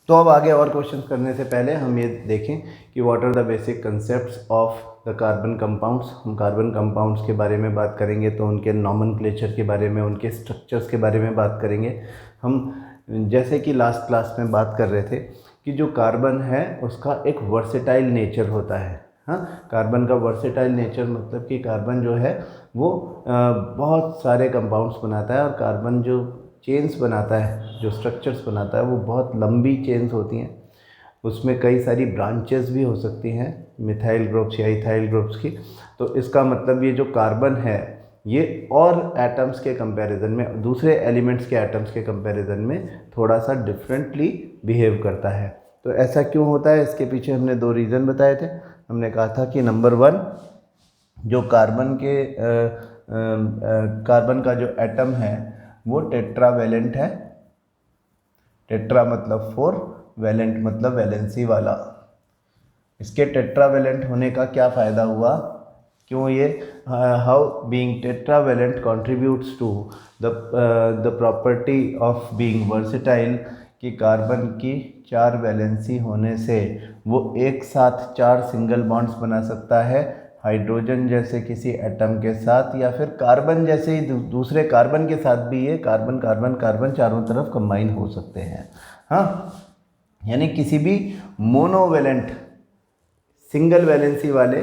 तो अब आगे और क्वेश्चन करने से पहले हम ये देखें कि what are the basic concepts of the carbon compounds. हम कार्बन कंपाउंड्स के बारे में बात करेंगे तो उनके नॉमेनक्लेचर के बारे में, उनके स्ट्रक्चर्स के बारे में बात करेंगे। हम जैसे कि लास्ट क्लास में बात कर रहे थे कि जो कार्बन है उसका एक वर्सेटाइल नेचर होता है। हाँ, कार्बन का वर्सेटाइल नेचर मतलब कि कार्बन जो है वो बहुत सारे कंपाउंड्स बनाता है, और कार्बन जो चेन्स बनाता है, जो स्ट्रक्चर्स बनाता है, वो बहुत लंबी चेन्स होती हैं। उसमें कई सारी ब्रांचेस भी हो सकती हैं मिथाइल ग्रुप्स या इथाइल ग्रुप्स की। तो इसका मतलब ये जो कार्बन है ये और एटम्स के कंपैरिजन में, दूसरे एलिमेंट्स के एटम्स के कंपैरिजन में थोड़ा सा डिफरेंटली बिहेव करता है। तो ऐसा क्यों होता है, इसके पीछे हमने दो रीज़न बताए थे। हमने कहा था कि नंबर 1, जो कार्बन का जो एटम है वो टेट्रावेलेंट है। टेट्रा मतलब 4, वैलेंट मतलब वैलेंसी वाला। इसके टेट्रावेलेंट होने का क्या फ़ायदा हुआ, क्यों ये, how being tetravalent contributes to the property of being versatile, कि कार्बन की 4 वैलेंसी होने से वो एक साथ 4 सिंगल बॉन्ड्स बना सकता है हाइड्रोजन जैसे किसी एटम के साथ, या फिर कार्बन जैसे ही दूसरे कार्बन के साथ भी ये कार्बन कार्बन कार्बन चारों तरफ कंबाइन हो सकते हैं। हाँ, यानी किसी भी मोनोवेलेंट सिंगल वैलेंसी वाले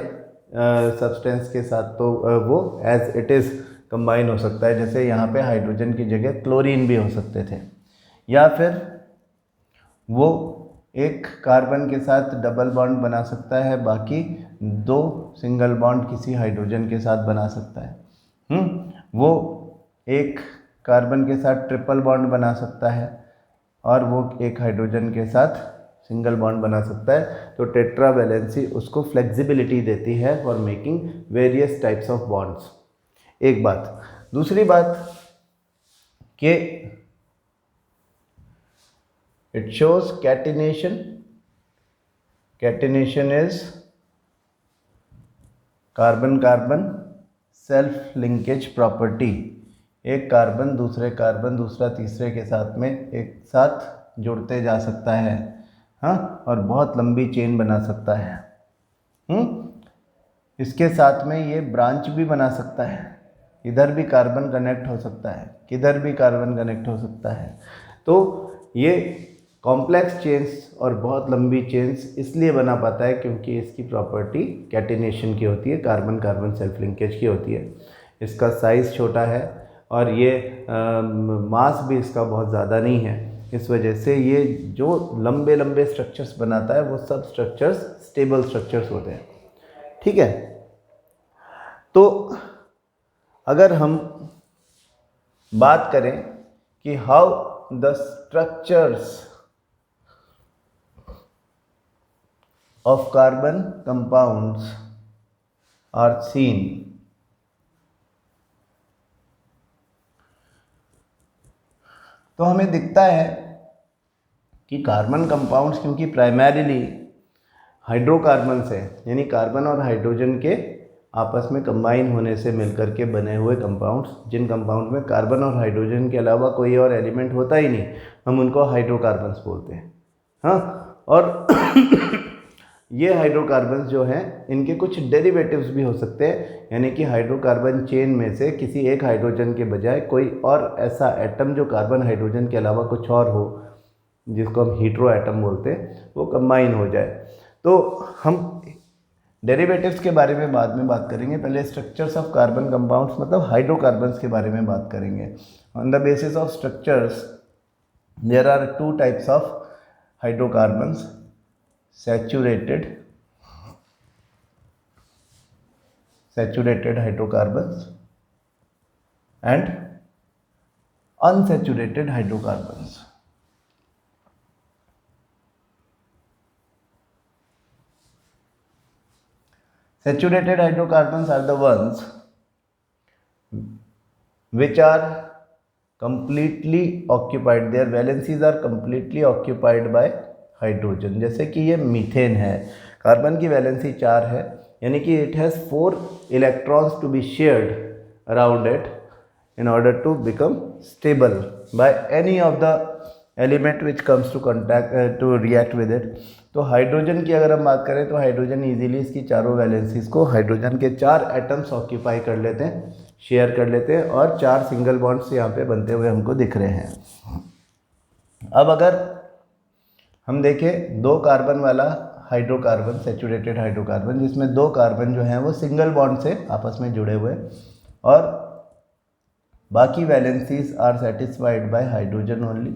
सब्सटेंस के साथ तो वो एज इट इज़ कंबाइन हो सकता है। जैसे यहाँ पे हाइड्रोजन की जगह क्लोरीन भी हो सकते थे, या फिर वो एक कार्बन के साथ डबल बॉन्ड बना सकता है, बाकी 2 सिंगल बॉन्ड किसी हाइड्रोजन के साथ बना सकता है। वो एक कार्बन के साथ ट्रिपल बॉन्ड बना सकता है, और वो एक हाइड्रोजन के साथ सिंगल बॉन्ड बना सकता है। तो टेट्रा वैलेंसी उसको फ्लेक्सिबिलिटी देती है for making various types of bonds. एक बात। दूसरी बात कि it shows catenation. Catenation is carbon carbon self linkage property. एक कार्बन दूसरा तीसरे के साथ में एक साथ जुड़ते जा सकता है, हाँ, और बहुत लंबी चेन बना सकता है। इसके साथ में ये ब्रांच भी बना सकता है, इधर भी कार्बन कनेक्ट हो सकता है, किधर भी कार्बन कनेक्ट हो सकता है। तो ये कॉम्प्लेक्स चेन्स और बहुत लंबी चेन्स इसलिए बना पाता है क्योंकि इसकी प्रॉपर्टी कैटिनेशन की होती है, कार्बन कार्बन सेल्फ लिंकेज की होती है। इसका साइज़ छोटा है और ये मास भी इसका बहुत ज़्यादा नहीं है। इस वजह से ये जो लंबे लंबे स्ट्रक्चर्स बनाता है वो सब स्ट्रक्चर्स स्टेबल स्ट्रक्चर्स होते हैं। ठीक है, तो अगर हम बात करें कि how the structures of carbon compounds are seen, तो हमें दिखता है कि कार्बन कंपाउंड्स क्योंकि प्राइमरीली हाइड्रोकार्बन से, यानी कार्बन और हाइड्रोजन के आपस में कंबाइन होने से मिलकर के बने हुए कंपाउंड्स, जिन कंपाउंड में कार्बन और हाइड्रोजन के अलावा कोई और एलिमेंट होता ही नहीं, हम उनको हाइड्रोकार्बन्स बोलते हैं। हाँ, और ये हाइड्रोकार्बन्स जो हैं इनके कुछ डेरिवेटिव्स भी हो सकते हैं, यानी कि हाइड्रोकार्बन चेन में से किसी एक हाइड्रोजन के बजाय कोई और ऐसा एटम जो कार्बन हाइड्रोजन के अलावा कुछ और हो, जिसको हम हीट्रो एटम बोलते हैं, वो कंबाइन हो जाए। तो हम डेरिवेटिव्स के बारे में बाद में बात करेंगे, पहले स्ट्रक्चर्स ऑफ कार्बन कंपाउंड्स मतलब हाइड्रोकार्बन्स के बारे में बात करेंगे। On the basis of structures there are 2 types of hydrocarbons, saturated hydrocarbons and unsaturated hydrocarbons. Saturated hydrocarbons are the ones which are completely occupied, their valencies are completely occupied by hydrogen. जैसे कि ये methane है, carbon की valency 4 है, यानी कि it has 4 electrons to be shared around it in order to become stable by any of the element which comes to contact to react with it. तो hydrogen की अगर हम बात करें तो हाइड्रोजन इजीली इसकी चारों वैलेंसीज को हाइड्रोजन के 4 एटम्स ऑक्यूपाई कर लेते हैं, शेयर कर लेते हैं, और 4 सिंगल बॉन्ड्स यहाँ पे बनते हुए हमको दिख रहे हैं। अब अगर हम देखें 2 कार्बन वाला हाइड्रोकार्बन, सैचुरेटेड हाइड्रोकार्बन, जिसमें 2 कार्बन जो हैं वो सिंगल बॉन्ड से आपस में जुड़े हुए और बाकी valencies are satisfied by hydrogen only,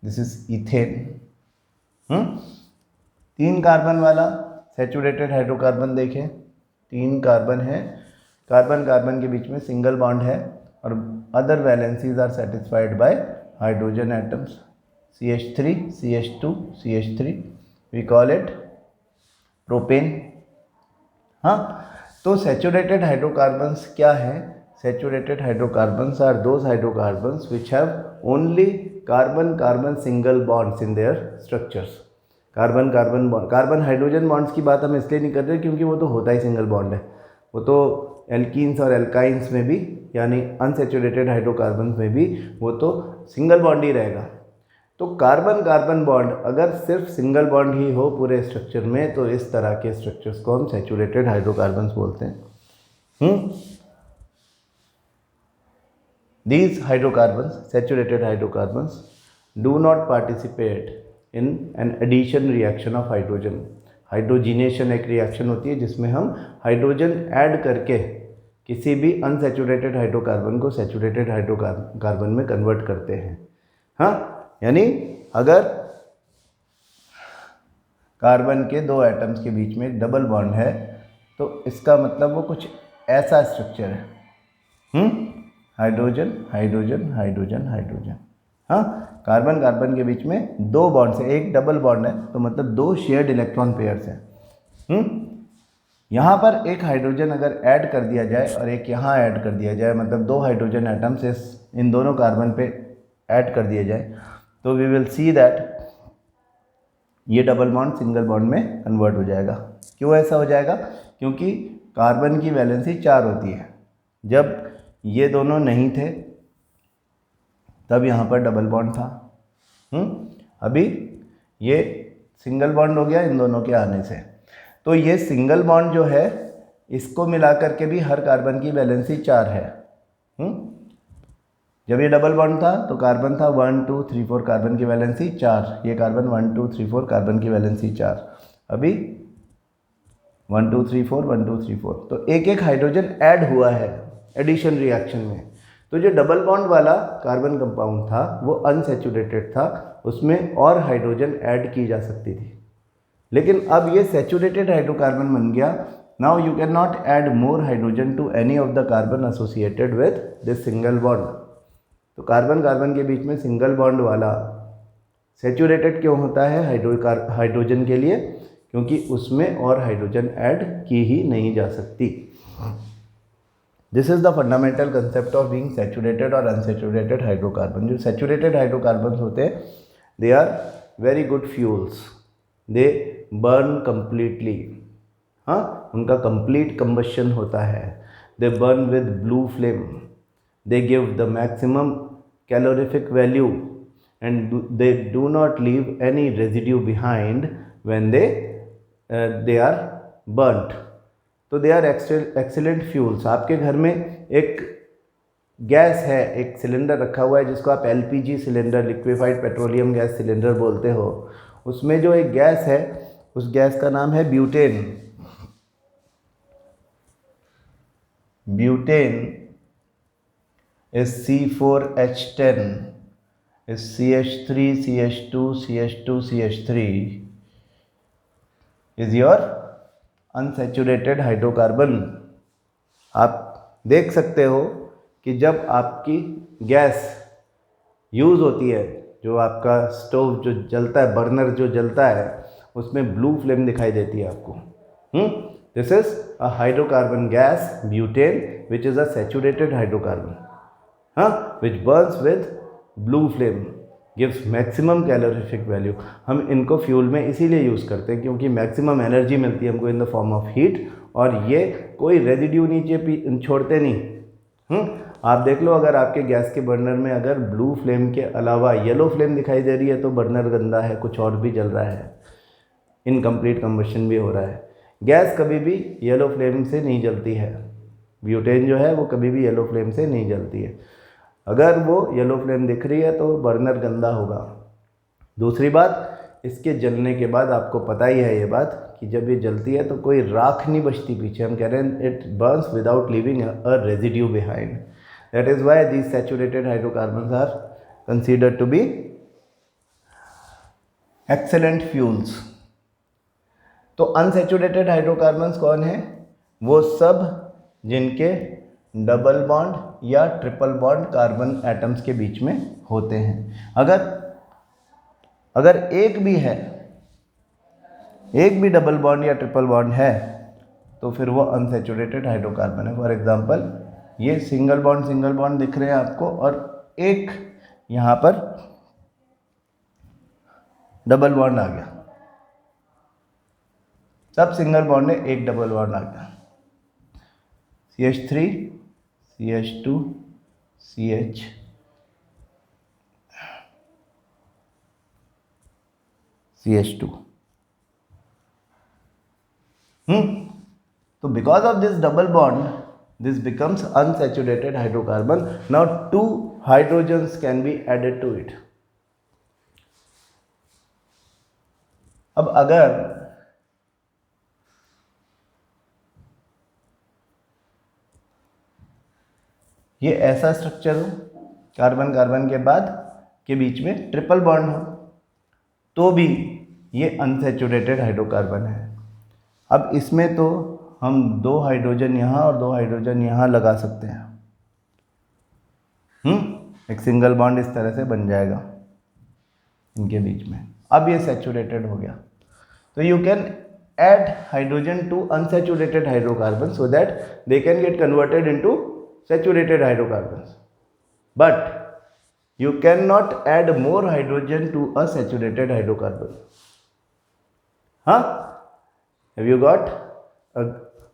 this is ethane. 3 carbon वाला सैचुरेटेड हाइड्रोकार्बन देखें, 3 कार्बन है, कार्बन कार्बन के बीच में सिंगल बॉन्ड है और other valencies are satisfied by hydrogen atoms, CH3, CH2, CH3, we call it propane. हाँ, तो सैचुरेटेड हाइड्रोकार्बन्स क्या है? Saturated hydrocarbons are those hydrocarbons which have only carbon carbon single bonds in their structures. Carbon carbon bond, carbon hydrogen bonds की बात हम इसलिए नहीं कर रहे क्योंकि वो तो होता ही सिंगल बॉन्ड है, वो तो एल्कीन्स और एल्काइंस में भी, यानी अनसैचुरेटेड हाइड्रोकार्बन्स में भी वो तो सिंगल बॉन्ड ही रहेगा। तो कार्बन कार्बन बॉन्ड अगर सिर्फ सिंगल बॉन्ड ही हो पूरे स्ट्रक्चर में, तो इस तरह के स्ट्रक्चर्स को हम सैचुरेटेड हाइड्रोकार्बन्स बोलते हैं। These hydrocarbons, saturated hydrocarbons, do not participate in an addition reaction of hydrogen. Hydrogenation एक रिएक्शन होती है जिसमें हम हाइड्रोजन ऐड करके किसी भी अनसैचुरेटेड हाइड्रोकार्बन को सैचुरेटेड हाइड्रोकार्बन में कन्वर्ट करते हैं। हाँ, यानी अगर कार्बन के 2 एटम्स के बीच में एक डबल बॉन्ड है तो इसका मतलब वो कुछ ऐसा स्ट्रक्चर है, हाइड्रोजन हाइड्रोजन हाइड्रोजन हाइड्रोजन। हाँ, कार्बन कार्बन के बीच में 2 बॉन्ड से एक डबल बॉन्ड है तो मतलब 2 शेयर्ड इलेक्ट्रॉन पेयर्स हैं। यहाँ पर एक हाइड्रोजन अगर ऐड कर दिया जाए और एक यहाँ ऐड कर दिया जाए, मतलब 2 हाइड्रोजन एटम्स इन दोनों कार्बन पे ऐड कर दिया जाए, तो वी विल सी दैट ये डबल बॉन्ड सिंगल बॉन्ड में कन्वर्ट हो जाएगा। क्यों ऐसा हो जाएगा? क्योंकि कार्बन की वैलेंसी 4 होती है। जब ये दोनों नहीं थे तब यहाँ पर डबल बॉन्ड था। अभी ये सिंगल बॉन्ड हो गया इन दोनों के आने से। तो ये सिंगल बॉन्ड जो है इसको मिला करके भी हर कार्बन की वैलेंसी 4 है। जब ये डबल बॉन्ड था तो कार्बन था 1 2 3 4, कार्बन की वैलेंसी 4, ये कार्बन 1 2 3 4, कार्बन की वैलेंसी 4। अभी 1 2 3 4 1 2 3 4, तो एक एक हाइड्रोजन ऐड हुआ है एडिशन रिएक्शन में। तो जो डबल बॉन्ड वाला कार्बन कंपाउंड था वो अनसैचुरेटेड था, उसमें और हाइड्रोजन ऐड की जा सकती थी। लेकिन अब ये सैचुरेटेड हाइड्रोकार्बन बन गया। Now you can not add more hydrogen to any of the carbon associated with this single bond. तो कार्बन कार्बन के बीच में सिंगल बॉन्ड वाला सैचुरेटेड क्यों होता है हाइड्रोजन के लिए? क्योंकि उसमें और हाइड्रोजन ऐड की ही नहीं जा सकती। This is the fundamental concept of being saturated और अनसैचुरेटेड हाइड्रोकार्बन। जो सैचुरेटेड हाइड्रोकार्बन होते हैं they are very good fuels, they burn completely. हाँ, उनका कंप्लीट कंबशन होता है। They burn with blue flame, they give the maximum calorific value and they do not leave any residue behind when they are burned. तो they are excellent fuels. आपके घर में एक gas है, एक सिलेंडर रखा हुआ है जिसको आप LPG cylinder, liquefied petroleum gas cylinder बोलते हो। उसमें जो एक गैस है उस गैस का नाम है butane. Butane is C4H10 is CH3 CH2 CH2 CH3 is your unsaturated hydrocarbon. आप देख सकते हो कि जब आपकी गैस यूज़ होती है, जो आपका स्टोव जो जलता है, बर्नर जो जलता है, उसमें ब्लू फ्लेम दिखाई देती है आपको। This is a hydrocarbon gas butane which is a saturated hydrocarbon, which Burns with blue flame, gives maximum calorific value. हम इनको फ्यूल में इसीलिए यूज़ करते हैं क्योंकि मैक्सिमम एनर्जी मिलती है हमको in the form of heat, और ये कोई रेजिड्यू नीचे छोड़ते नहीं। आप देख लो, अगर आपके गैस के बर्नर में अगर ब्लू फ्लेम के अलावा येलो फ्लेम दिखाई दे रही है तो बर्नर गंदा है, कुछ और भी जल रहा है, इनकम्प्लीट कंबशन भी हो रहा है। गैस कभी भी येलो फ्लेम से नहीं जलती है, ब्यूटेन जो है वो कभी भी येलो फ्लेम से नहीं जलती है। अगर वो येलो फ्लेम दिख रही है तो बर्नर गंदा होगा। दूसरी बात, इसके जलने के बाद आपको पता ही है ये बात कि जब ये जलती है तो कोई राख नहीं बचती पीछे। हम कह रहे हैं it burns without leaving a residue behind. That is why these saturated hydrocarbons are considered to be excellent fuels. तो अनसैचुरेटेड हाइड्रोकार्बन्स कौन है? वो सब जिनके डबल बॉन्ड या ट्रिपल बॉन्ड कार्बन एटम्स के बीच में होते हैं। अगर एक भी डबल बॉन्ड या ट्रिपल बॉन्ड है तो फिर वो अनसैचुरेटेड हाइड्रोकार्बन है। फॉर एग्जांपल, ये सिंगल बॉन्ड दिख रहे हैं आपको और एक यहाँ पर डबल बॉन्ड आ गया, सब सिंगल बॉन्ड है, एक डबल बॉन्ड आ गया, CH3 CH2 CH CH2। So because of this double bond, this becomes unsaturated hydrocarbon. Now 2 hydrogens can be added to it. अब अगर ये ऐसा स्ट्रक्चर हो, कार्बन कार्बन के बाद के बीच में ट्रिपल बॉन्ड हो, तो भी ये अनसैचुरेटेड हाइड्रोकार्बन है। अब इसमें तो हम 2 हाइड्रोजन यहाँ और 2 हाइड्रोजन यहाँ लगा सकते हैं। एक सिंगल बॉन्ड इस तरह से बन जाएगा इनके बीच में। अब ये सैचुरेटेड हो गया, तो you can add hydrogen to unsaturated hydrocarbons so that they can get converted into saturated hydrocarbons, but you cannot add more hydrogen to a saturated hydrocarbon. Have you got a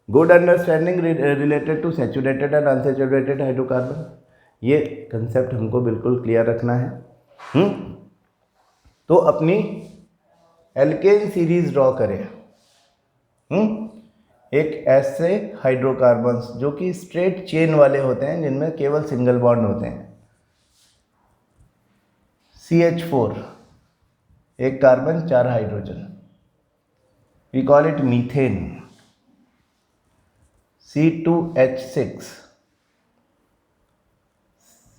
good understanding related to saturated and unsaturated hydrocarbon? ये concept हमको बिल्कुल clear रखना है। तो अपनी alkene series draw करें। एक ऐसे हाइड्रोकार्बन्स जो कि स्ट्रेट चेन वाले होते हैं, जिनमें केवल सिंगल बॉन्ड होते हैं। CH4 एक carbon 4 hydrogen, we call it methane. C2H6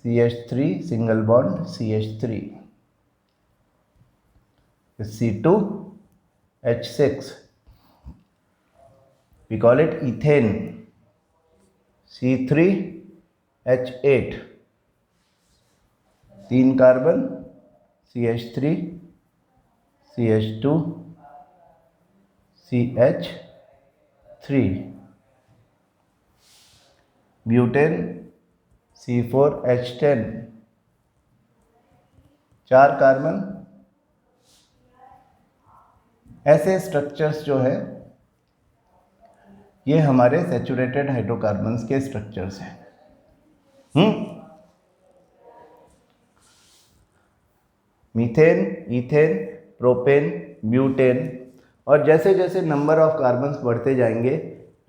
CH3 single bond CH3, C2H6 we call it ethane। C3H8 3 carbon CH3 CH2 CH3, butane C4H10 4 carbon. ऐसे स्ट्रक्चर्स जो है ये हमारे सैचुरेटेड हाइड्रोकार्बन्स के स्ट्रक्चर्स हैं। मीथेन, ईथेन, प्रोपेन, ब्यूटेन, और जैसे जैसे नंबर ऑफ कार्बन्स बढ़ते जाएंगे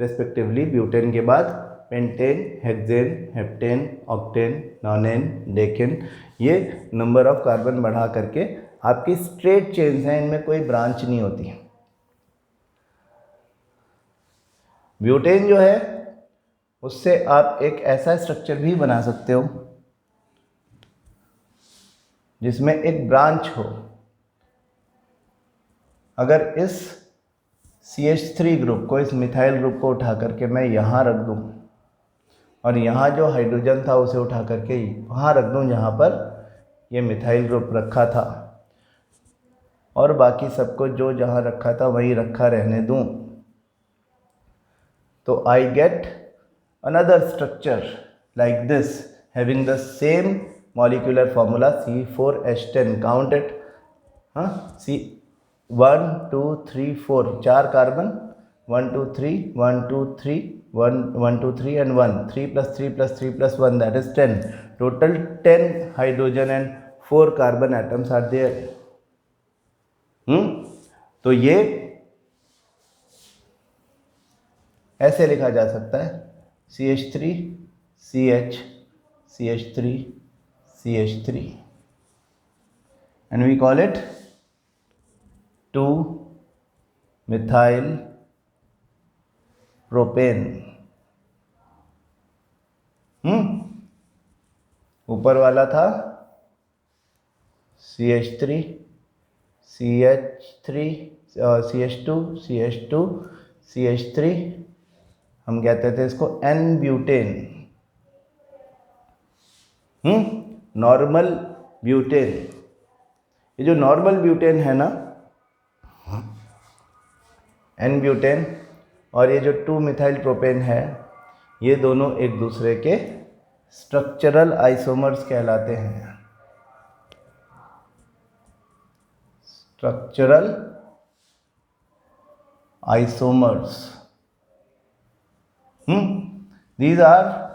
रेस्पेक्टिवली, ब्यूटेन के बाद pentane, hexane, heptane, octane, nonane, decane, ये नंबर ऑफ कार्बन बढ़ा करके आपकी स्ट्रेट चेन्स हैं, इनमें कोई ब्रांच नहीं होती है। ब्यूटेन जो है उससे आप एक ऐसा स्ट्रक्चर भी बना सकते हो जिसमें एक ब्रांच हो। अगर इस CH3 ग्रुप को, इस मिथाइल ग्रुप को उठा करके मैं यहाँ रख दूँ और यहाँ जो हाइड्रोजन था उसे उठा करके वहाँ रख दूँ जहाँ पर ये मिथाइल ग्रुप रखा था, और बाकी सबको जो जहाँ रखा था वहीं रखा रहने दूँ, तो I get another structure like this having the same molecular formula C4H10. Count it. C 1 2 3 4 4 carbon, 1 2 3 1 2 3 1 2 3 and 1, 3 plus 3 plus 3 plus 1, that is 10. Total 10 hydrogen and 4 carbon atoms are there. तो ये ऐसे लिखा जा सकता है CH3 CH CH3 CH3 and we call it 2-methyl propane. ऊपर वाला था CH3 CH3 CH2 CH2 CH3, हम कहते थे इसको N-ब्यूटेन, नॉर्मल ब्यूटेन. ये जो नॉर्मल ब्यूटेन है ना, N-ब्यूटेन, और ये जो 2-मिथाइल प्रोपेन है, ये दोनों एक दूसरे के स्ट्रक्चरल आइसोमर्स कहलाते हैं. Structural isomers. These are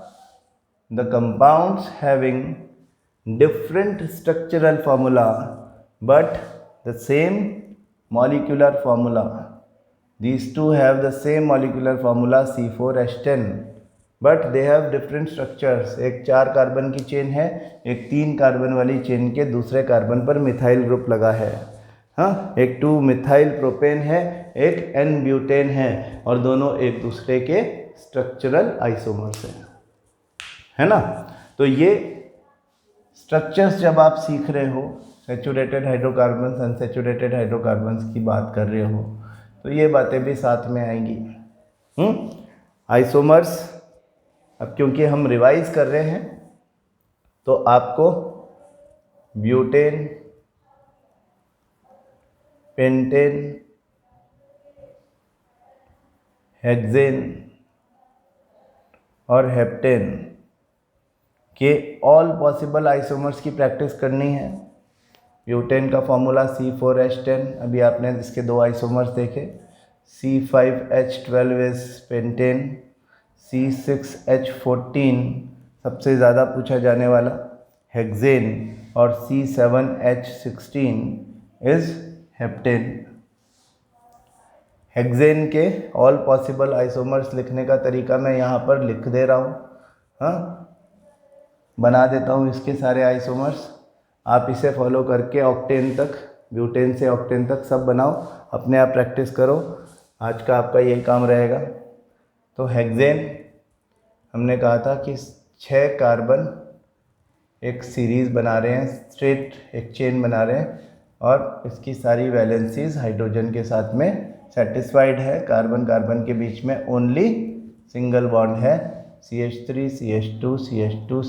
the compounds having different structural formula but the same molecular formula. These two have the same molecular formula C4H10 but they have different structures. एक 4 carbon की chain है, एक 3 carbon वाली chain के दूसरे carbon पर methyl group लगा है. हाँ, एक 2-मिथाइल प्रोपेन है, एक N-ब्यूटेन है, और दोनों एक दूसरे के स्ट्रक्चरल आइसोमर्स हैं, है ना. तो ये स्ट्रक्चर्स जब आप सीख रहे हो, सैचुरेटेड हाइड्रोकार्बन्स अनसैचुरेटेड हाइड्रोकार्बन्स की बात कर रहे हो, तो ये बातें भी साथ में आएंगी. आइसोमर्स, अब क्योंकि हम रिवाइज कर रहे हैं तो आपको ब्यूटेन, पेंटेन, हेक्सेन और हेप्टेन के ऑल पॉसिबल आइसोमर्स की प्रैक्टिस करनी है. ब्यूटेन का फॉर्मूला C4H10, अभी आपने इसके 2 आइसोमर्स देखे. C5H12 इज पेंटेन, C6H14 सबसे ज़्यादा पूछा जाने वाला हेक्सेन, और C7H16 इज हेप्टेन. हेक्सेन के ऑल पॉसिबल आइसोमर्स लिखने का तरीका मैं यहाँ पर लिख दे रहा हूँ. हाँ, बना देता हूँ इसके सारे आइसोमर्स. आप इसे फॉलो करके ऑक्टेन तक, ब्यूटेन से ऑक्टेन तक सब बनाओ, अपने आप प्रैक्टिस करो. आज का आपका यही काम रहेगा. तो हेक्सेन हमने कहा था कि 6 कार्बन एक सीरीज़ बना रहे हैं, स्ट्रेट एक चेन बना रहे हैं, और इसकी सारी वैलेंसीज हाइड्रोजन के साथ में सेटिस्फाइड है. कार्बन कार्बन के बीच में ओनली सिंगल बॉन्ड है, CH3 CH2 CH2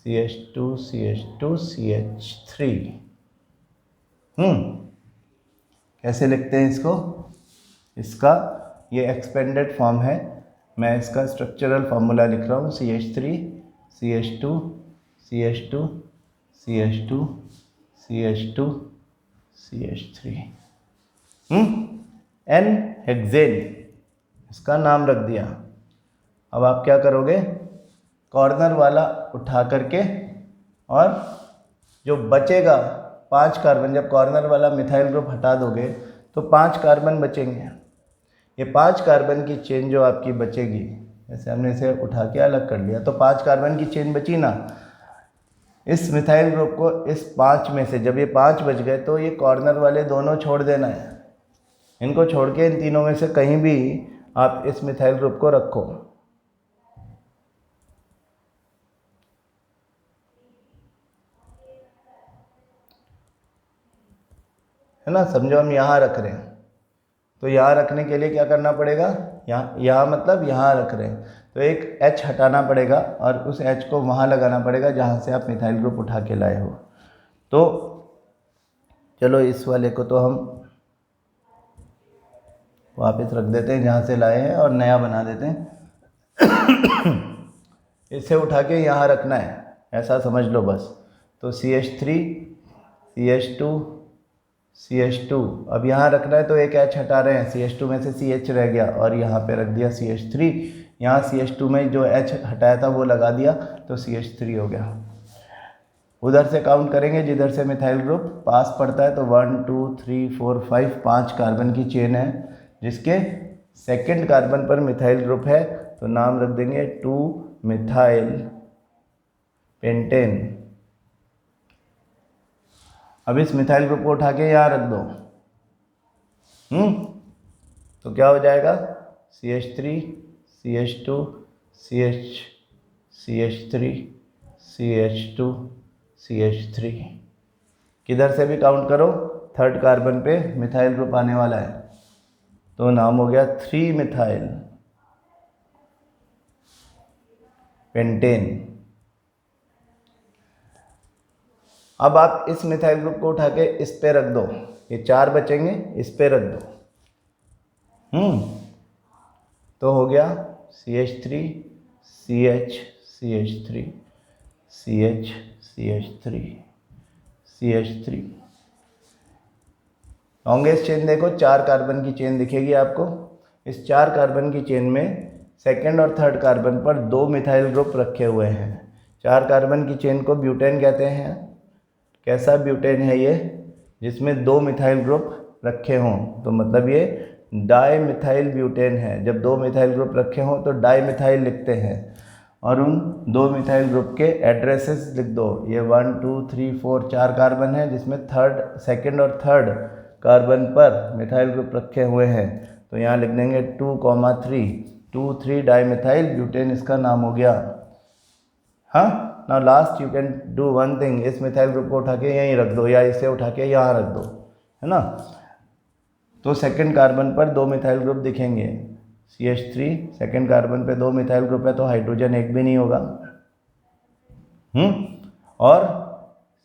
CH2 CH2 CH3. कैसे लिखते हैं इसको? इसका ये एक्सपेंडेड फॉर्म है. मैं इसका स्ट्रक्चरल फार्मूला लिख रहा हूँ. CH3 CH2 CH2 CH2 CH2 CH3. N hexane, इसका नाम रख दिया. अब आप क्या करोगे? कॉर्नर वाला उठा करके, और जो बचेगा 5 कार्बन, जब कॉर्नर वाला मिथाइल ग्रुप हटा दोगे तो 5 कार्बन बचेंगे. ये 5 कार्बन की चेन जो आपकी बचेगी, जैसे हमने इसे उठा के अलग कर लिया, तो 5 कार्बन की चेन बची ना. इस मिथाइल ग्रुप को इस 5 में से, जब ये 5 बच गए, तो ये कॉर्नर वाले दोनों छोड़ देना है. इनको छोड़ के इन तीनों में से कहीं भी आप इस मिथाइल ग्रुप को रखो. है ना, समझो हम यहाँ रख रहे हैं, तो यहाँ रखने के लिए क्या करना पड़ेगा? यहाँ मतलब यहाँ रख रहे हैं, तो एक H हटाना पड़ेगा और उस H को वहाँ लगाना पड़ेगा जहाँ से आप मिथाइल ग्रुप उठा के लाए हो. तो चलो इस वाले को तो हम वापस रख देते हैं जहाँ से लाए हैं, और नया बना देते हैं. इसे उठा के यहाँ रखना है, ऐसा समझ लो बस. तो CH3 CH2 CH2, अब यहाँ रखना है तो एक H हटा रहे हैं, CH2 में से CH रह गया और यहाँ पे रख दिया CH3, यहाँ CH2 में जो H हटाया था वो लगा दिया तो CH3 हो गया। उधर से काउंट करेंगे जिधर से मिथाइल ग्रुप पास पड़ता है, तो 1 2 3 4 5 5 कार्बन की चेन है, जिसके सेकंड कार्बन पर मिथाइल ग्रुप है तो नाम रख देंगे 2 मिथाइल पेंटेन। अब इस मिथाइल ग्रुप को उठा के यहाँ रख दो, तो क्या हो जाएगा CH3 CH2 CH CH3 CH2 CH3। किधर से भी काउंट करो थर्ड कार्बन पे मिथाइल ग्रुप आने वाला है, तो नाम हो गया 3 मिथाइल पेंटेन। अब आप इस मिथाइल ग्रुप को उठा के इस पे रख दो, ये 4 बचेंगे, इस पे रख दो, तो हो गया CH3 CH CH3 CH CH3 CH3। Longest chain देखो, 4 कार्बन की चेन दिखेगी आपको। इस 4 कार्बन की चेन में सेकंड और थर्ड कार्बन पर 2 मिथाइल ग्रुप रखे हुए हैं। 4 कार्बन की चेन को ब्यूटेन कहते हैं। कैसा ब्यूटेन है ये? जिसमें 2 मिथाइल ग्रुप रखे हों, तो मतलब ये डाई मिथाइल ब्यूटेन है। जब 2 मिथाइल ग्रुप रखे हों तो डाई मिथाइल लिखते हैं, और उन 2 मिथाइल ग्रुप के एड्रेसेस लिख दो। ये 1 2 3 4 4 कार्बन है, जिसमें सेकंड और थर्ड कार्बन पर मिथाइल ग्रुप रखे हुए हैं, तो यहाँ लिख देंगे 2, 3 डाई मिथाइल ब्यूटेन, इसका नाम हो गया। हाँ, now last you can do one thing, इस मिथाइल ग्रुप को उठा के यहीं रख दो या इसे उठा के यहाँ रख दो, है ना। तो सेकंड कार्बन पर 2 मिथाइल ग्रुप दिखेंगे। CH3 सेकंड कार्बन पे 2 मिथाइल ग्रुप है तो हाइड्रोजन एक भी नहीं होगा। और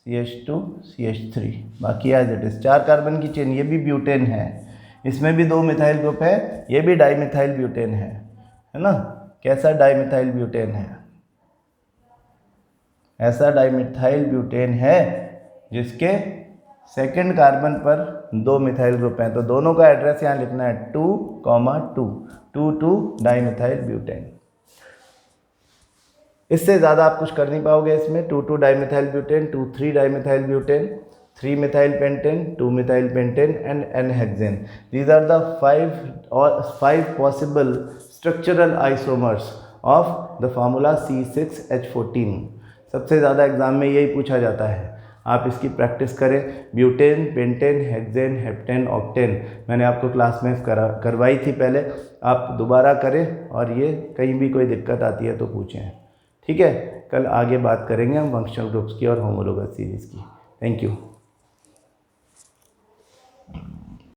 CH2 CH3 बाकी एज इट इज। 4 कार्बन की चेन, ये भी ब्यूटेन है, इसमें भी 2 मिथाइल ग्रुप है, ये भी डाइमिथाइल ब्यूटेन है ना। कैसा डाइमिथाइल ब्यूटेन है? ऐसा डाइमिथाइल ब्यूटेन है जिसके सेकंड कार्बन पर 2 मिथाइल ग्रुप हैं, तो दोनों का एड्रेस यहाँ लिखना है 2,2 डाइमिथाइल ब्यूटेन। इससे ज़्यादा आप कुछ कर नहीं पाओगे इसमें। 2 dimethyl butane, 3 dimethyl butane, 3 methyl pentane, 2 methyl pentane and N hexane. These are the 5 possible structural isomers of the formula C6H14। सबसे ज़्यादा एग्जाम में यही पूछा जाता है, आप इसकी प्रैक्टिस करें। Butane, pentane, hexane, heptane, octane मैंने आपको क्लास में करवाई थी पहले, आप दोबारा करें, और ये कहीं भी कोई दिक्कत आती है तो पूछें, ठीक है। कल आगे बात करेंगे हम फंक्शनल ग्रुप्स की और होमोलोगस सीरीज़ की। Thank you.